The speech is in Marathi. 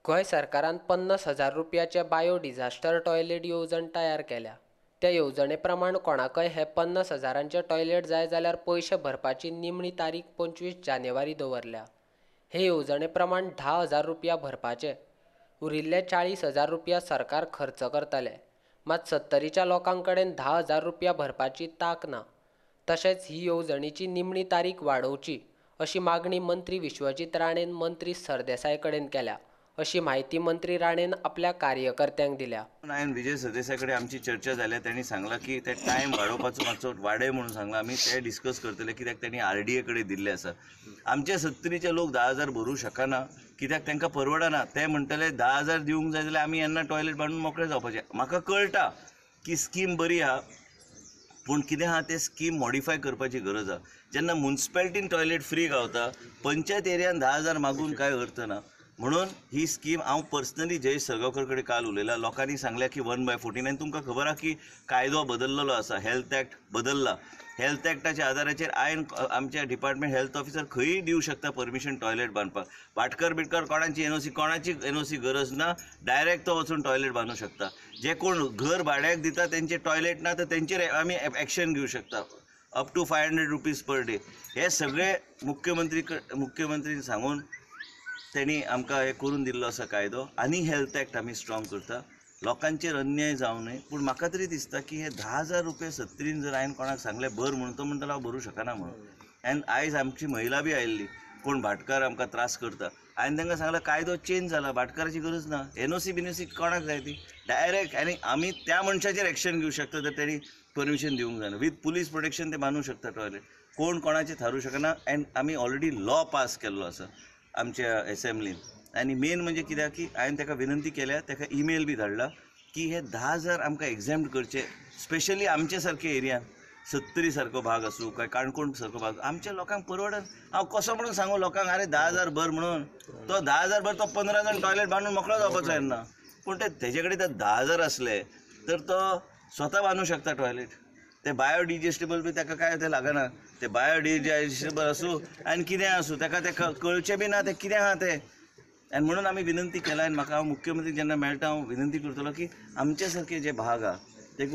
गोंय सरकारान 50,000 रुपयाचे बायो डिझास्टर टॉयलेट येवजण तयार केल्या। त्या येवजणे प्रमाण कोणाकय हे 50,000चे टॉयलेट जाय जाल्यार पयशे भरपाची निमणी तारीख 25 जानेवारी दवरल्या। हे येवजणे प्रमाण 10,000 रुपया भरपाचे, उरिल्ले 40,000 रुपया सरकार खर्च करतले। मात 70च्या लोकांक कडेन 10,000 रुपया भरपाची तांक ना। तशेंच ही येवजणेची निमणी तारीख वाडोवची अशी मागणी मंत्री विश्वजीत राणेन मंत्री सरदेसाय कडेन केल्या, अशी माहिती मंत्री राणेन आपल्या कार्यकर्त्यांक दिल्या। हांवें विजय सरदेसाय कडेन आमची चर्चा जाल्या। त्यांनी सांगला की ते टायम वाडोवपाचो मातसो वाडय म्हणून सांगला। आमी ते डिस्कस करतले, कित्याक त्यांनी RDA कडेन दिल्ले आसा। आमचे 70चे लोक 10,000 भरूंक शकना, कित्याक तांकां परवडना। ते म्हणटले 10,000 दिवंक जाय जाल्यार आमी येन्ना टॉयलेट बांदून मोकळे जावपाचे। म्हाका कळटा की स्कीम बरी आहा, पूण कितें आहा ते स्कीम मॉडिफाय करपाची गरज आहा। जेन्ना म्युनिसिपॅलिटीन टॉयलेट फ्री गावता, पंचायत एरियान 10,000 मागून काय अर्थ ना। म्हणून ही स्कीम हांव पर्सनली जयेश सरगांवकर कडेन काल उलयला। लोकांनी सांगल्या की 1/14 आनी तुमकां खबर आहा की कायदो बदललेलो आसा, हेल्थ एक्ट बदलला। हेल्थ एक्टाच्या आदाराचेर आमच्या डिपार्टमेंट हेल्थ ऑफिसर खंयी दिवंक शकता परमिशन टॉयलेट बांदपाक। भाटकर बिटकर कोणाची एनओसी गरज ना, डायरेक्ट तो वचून टॉयलेट बांदूंक शकता। जे कोण घर भाड्याक दिता तेंचे टॉयलेट ना, तर तेंचेर आमी एक्शन घेवंक शकता, up to 500 rupees per day. हे सगळे मुख्यमंत्रीन सांगून त्यांनी आमकां हे करून दिल्लो आसा कायदो। आनी हेल्थ एक्ट आमी स्ट्रॉंग करता, लोकांचेर अन्याय जावं न्हय। पूण म्हाका तरी दिसता की हे 10,000 रुपया 70 जर हांवें कोणाक सांगलें भर म्हणून, तो म्हणटलो हांव भरूं शकना म्हणून। आनी आयज आमची महिला बी आयिल्ली, कोण भाटकार आमकां त्रास करता। हांवें तांकां सांगलें कायदो चेंज जाला, भाटकाराची गरज ना, एनओसी कोणाक जाय ती डायरेक्ट। आनी आमी त्या मनशाचेर एक्शन घेवंक शकता जर तेणी परमिशन दिवंक जायना। विथ पुलीस प्रोटेक्शन ते बांदूंक शकता टॉयलेट, कोण कोणाचें थारूंक शकना। एंड आमी ऑलरेडी लॉ पास केल्लो आसा आमच्या असेंब्लीन। आनी मेन म्हणजे कित्याक की हांवें ताका विनंती केल्या, ताका ईमेल बी धाडला की हे 10,000 आमकां एग्जेम्प्ट करचे, स्पेशली आमचे सारके एरियान, 70 सारको भाग आसूं काय काणकोण सारको भाग, आमच्या लोकांक परवडना। हांव कसो म्हणून सांगू लोकांक अरे 10,000 भर म्हणून, तो 10,000 भर तो 15 जण टॉयलेट बांदून मोकळो जावपाचो येन्ना। पूण तेजे कडेन ते 10,000 असले तर तो स्वता बांदूंक शकता टॉयलेट। ते बायोडिजेस्टेबल बी ताका काय ते लागना, ते बायोडिजेस्टेबल आसूं आनी कितें आसूं, ताका ते कळचें बी ना ते कितें आहा ते। आनी म्हणून आमी विनंती केला। आनी म्हाका हांव मुख्यमंत्री जेन्ना मेळटा हांव विनंती करतलो की आमचे सारके जे भाग आहा ते